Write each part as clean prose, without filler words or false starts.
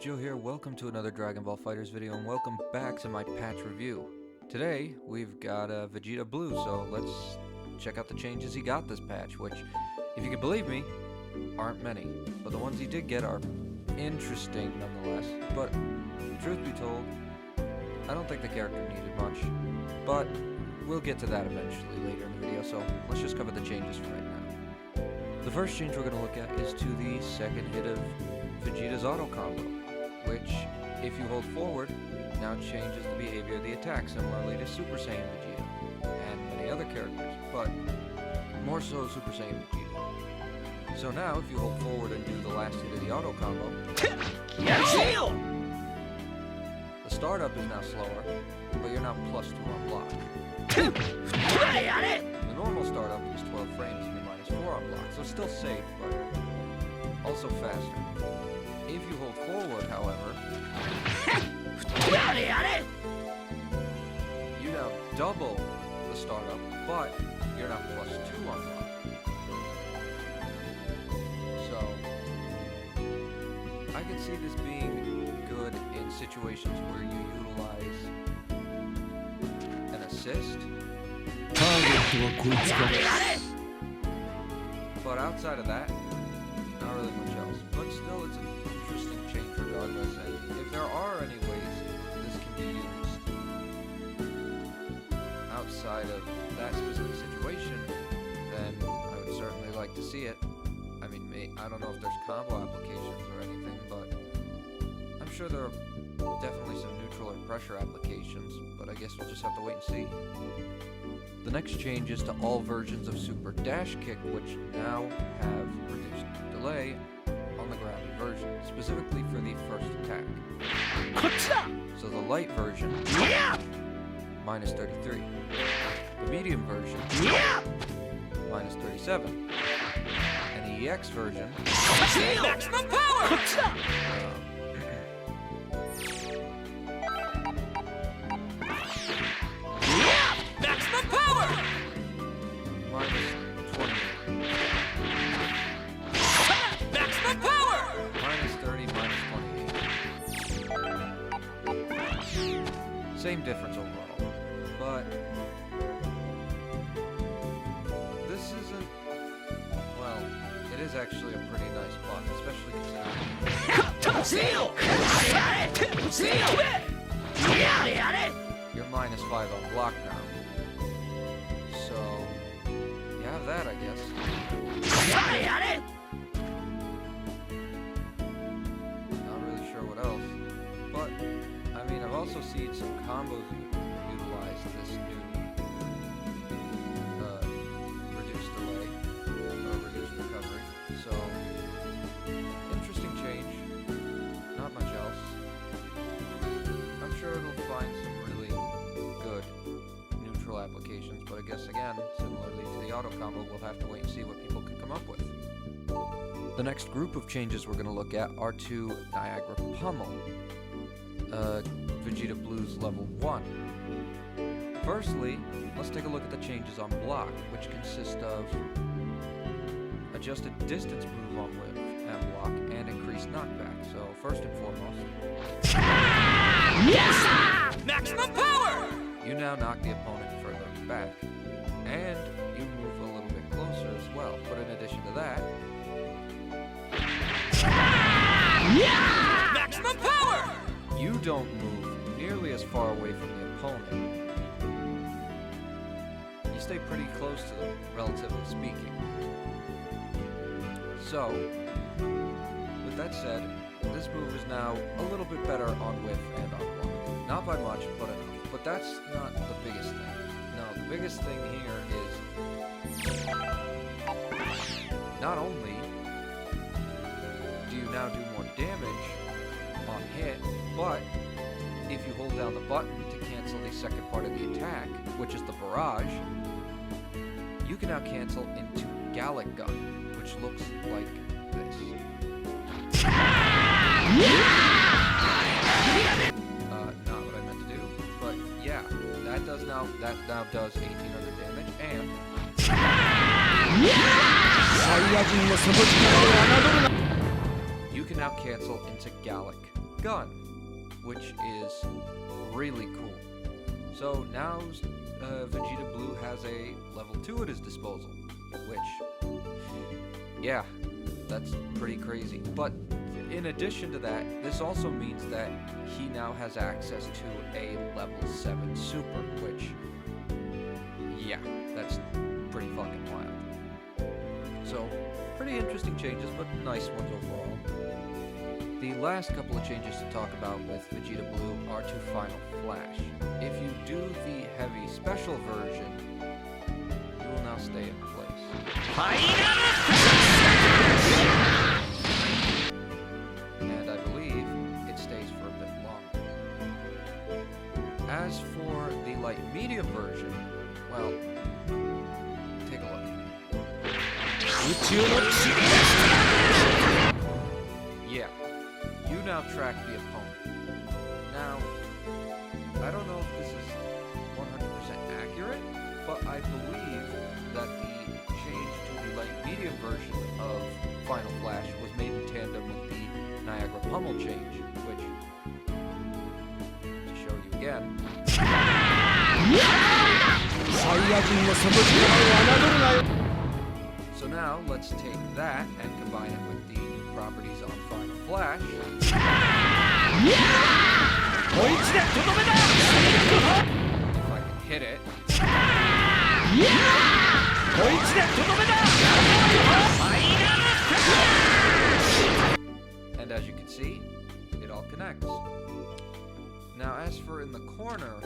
Joe here, welcome to another Dragon Ball FighterZ video and welcome back to my patch review. Today, we've got Vegeta Blue, so let's check out the changes he got this patch, which, if you can believe me, aren't many. But the ones he did get are interesting nonetheless. But, truth be told, I don't think the character needed much. But, we'll get to that eventually later in the video, so let's just cover the changes for right now. The first change we're going to look at is to the second hit of Vegeta's auto combo, which, if you hold forward, now changes the behavior of the attack, similarly to Super Saiyan Vegeta, and many other characters, but more so Super Saiyan Vegeta. So now, if you hold forward and do the last hit of the auto combo, the startup is now slower, but you're now +2 on block. The normal startup is 12 frames and you're -4 on block, so still safe, but also faster. If you hold forward, however, you now double the startup, but you're now +2 on block. So, I can see this being good in situations where you utilize an assist. But outside of that, not really much else. But still, it's an interesting change regardless, and if there are any ways this can be used outside of that specific situation, then I would certainly like to see it. I mean, I don't know if there's combo applications or anything, but I'm sure there are definitely some neutral or pressure applications, but I guess we'll just have to wait and see. The next change is to all versions of Super Dash Kick, which now have reduced delay on the grounded version, specifically for the first attack. So the light version, -33. The medium version, -37. And the EX version, maximum power! Maximum power! -20. Maximum power! -30, -28. Same difference overall, but this isn't, well, it is actually a pretty nice buff, especially considering you're -5 on block now. So, you have that, I guess. Not really sure what else. But, I mean, I've also seen some combos utilize this new reduced delay, or reduced recovery. So, interesting change. Not much else. I'm sure it'll find some really good neutral applications, but I guess again, similarly to the auto combo, we'll have to wait and see what people can come up with. The next group of changes we're going to look at are to Niagara Pummel, Vegeta Blue's level 1. Firstly, let's take a look at the changes on block, which consist of adjusted distance move on whip and block, and increased knockback. So first and foremost, maximum power! You now knock the opponent further back, and you move a little bit closer as well. But in addition to that, maximum power! You don't move nearly as far away from the opponent. You stay pretty close to them, relatively speaking. So, with that said, this move is now a little bit better on whiff and on block. Not by much, but enough. But that's not the biggest thing. No, the biggest thing here is not only do you now do more damage on hit, but if you hold down the button to cancel the second part of the attack, which is the barrage, you can now cancel into Gallic Gun, which looks like this. Not what I meant to do, but yeah, that now does 1800 damage, and you can now cancel into Gallic gun, which is really cool. So now Vegeta Blue has a level 2 at his disposal, which, yeah, that's pretty crazy. But in addition to that, this also means that he now has access to a level 7 super, which, yeah, that's pretty fucking wild. So, pretty interesting changes, but nice ones overall. The last couple of changes to talk about with Vegeta Blue are to Final Flash. If you do the heavy special version, you will now stay in place. And I believe it stays for a bit longer. As for the light medium version, well, take a look. Yeah, you now track the opponent. Now, I don't know if this is 100% accurate, but I believe that the change to the light medium version of Final Flash was made in tandem with the Niagara Pummel change, which, to show you again. So now, let's take that and combine it with the new properties on Final Flash. If I can hit it. And as you can see, it all connects. Now, as for in the corner,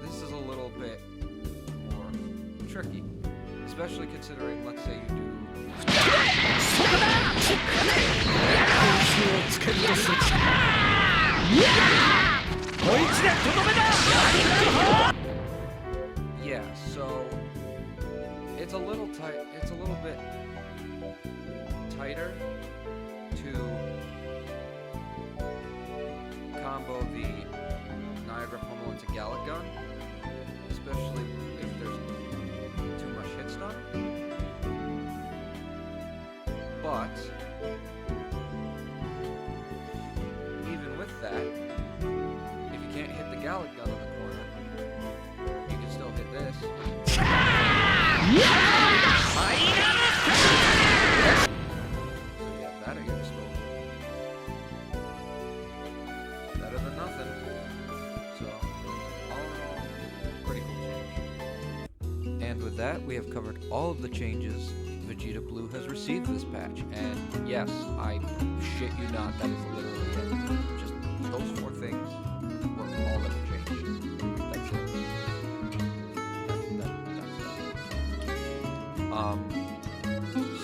this is a little bit more tricky. Especially considering, let's say you do... Yeah, so it's a little tight. It's a little bit tighter to combo the Niagara Pummel into Gallic Gun, especially if there's too much hit stun. But even with that, if you can't hit the Gallic Gun on the corner, you can still hit this. So you have that at your disposal. Better than nothing. So, all in all, pretty cool change. And with that, we have covered all of the changes Vegeta Blue has received this patch. And yes, I shit you not, that is literally it. Just those 4 things were all that were changed. That's it.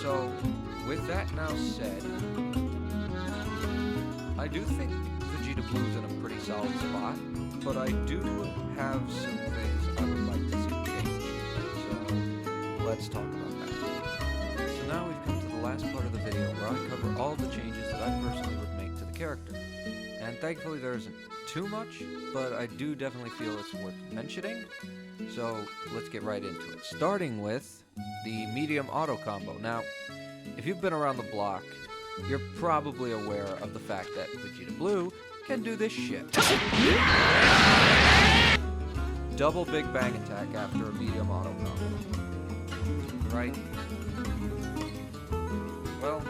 So, with that now said, I do think Vegeta Blue's in a pretty solid spot, but I do have some things I would like to see change. So, let's talk about that. So now we've come to the last part of the video where I cover all the changes that I personally would make to the character. And thankfully there isn't too much, but I do definitely feel it's worth mentioning. So let's get right into it. Starting with the medium auto combo. Now, if you've been around the block, you're probably aware of the fact that Vegeta Blue can do this shit. Double Big Bang attack after a medium auto combo. Right? Well,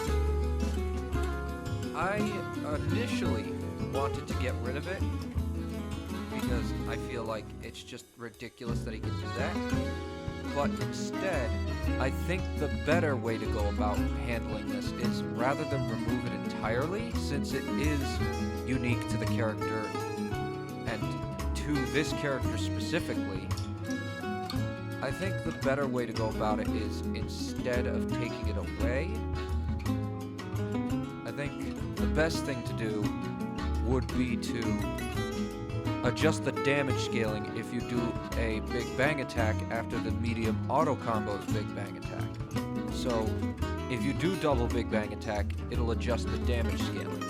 I initially wanted to get rid of it because I feel like it's just ridiculous that he can do that. But instead, I think the better way to go about handling this is rather than remove it entirely, since it is unique to the character and to this character specifically, I think the better way to go about it is instead of taking it away, I think the best thing to do would be to adjust the damage scaling if you do a Big Bang attack after the medium auto combo's Big Bang attack. So, if you do double Big Bang attack, it'll adjust the damage scaling.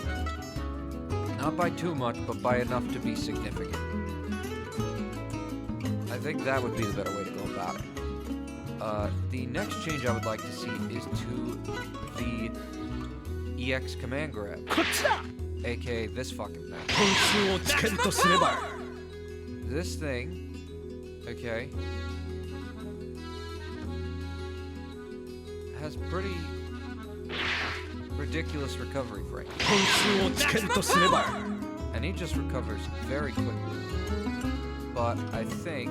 Not by too much, but by enough to be significant. I think that would be the better way to go about it. The next change I would like to see is to the EX command grab. aka this fucking thing. This thing, okay, has pretty ridiculous recovery frame. And he just recovers very quickly. But I think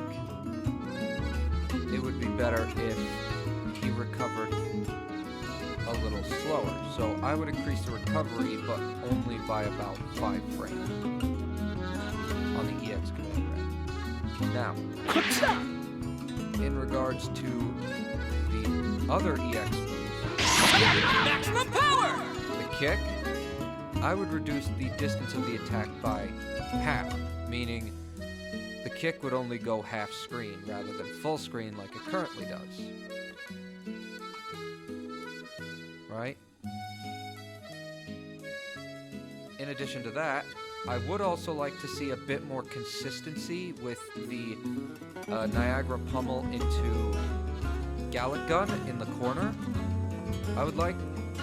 it would be better if he recovered a little slower. So I would increase the recovery, but only by about 5 frames on the EX command red. Now, in regards to the other EX moves, maximum power! The kick, I would reduce the distance of the attack by half, meaning the kick would only go half screen rather than full screen like it currently does. Right? In addition to that, I would also like to see a bit more consistency with the Niagara Pummel into Gallic Gun in the corner. I would like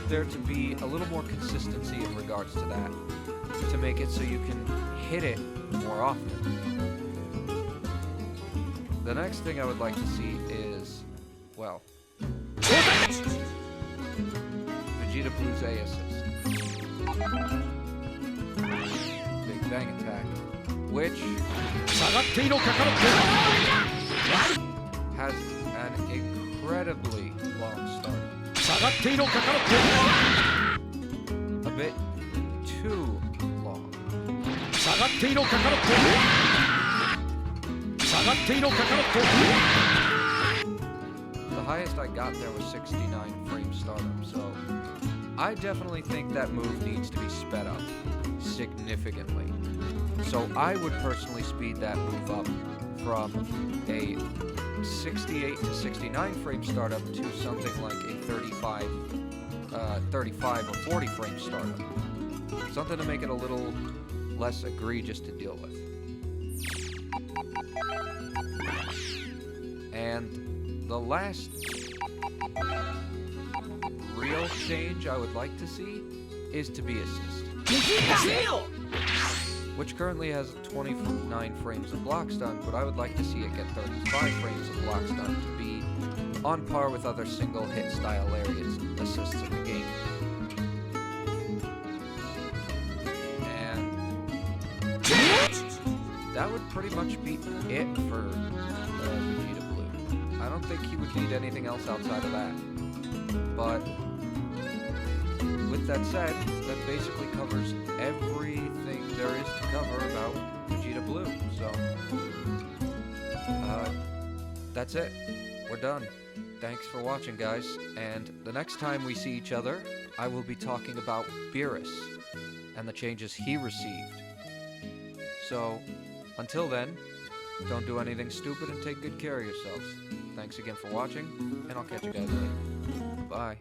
there to be a little more consistency in regards to that, to make it so you can hit it more often. The next thing I would like to see is, well, Vegeta Blue's A assist. Big Bang attack, which has an incredibly long start. A bit too long. The highest I got there was 69 frame startup, so I definitely think that move needs to be sped up significantly. So I would personally speed that move up from a 68 to 69 frame startup to something like a 35 or 40 frame startup. Something to make it a little less egregious to deal with. And the last real change I would like to see is to be assist, which currently has 29 frames of block stun, but I would like to see it get 35 frames of block stun to be on par with other single hit style areas assists in the game. And that would pretty much be it for Vegeta Blue. I don't think he would need anything else outside of that. But with that said, that basically covers everything there is to cover about Vegeta Blue. So, that's it. We're done. Thanks for watching, guys. And the next time we see each other, I will be talking about Beerus and the changes he received. So, until then, don't do anything stupid and take good care of yourselves. Thanks again for watching, and I'll catch you guys later. Bye.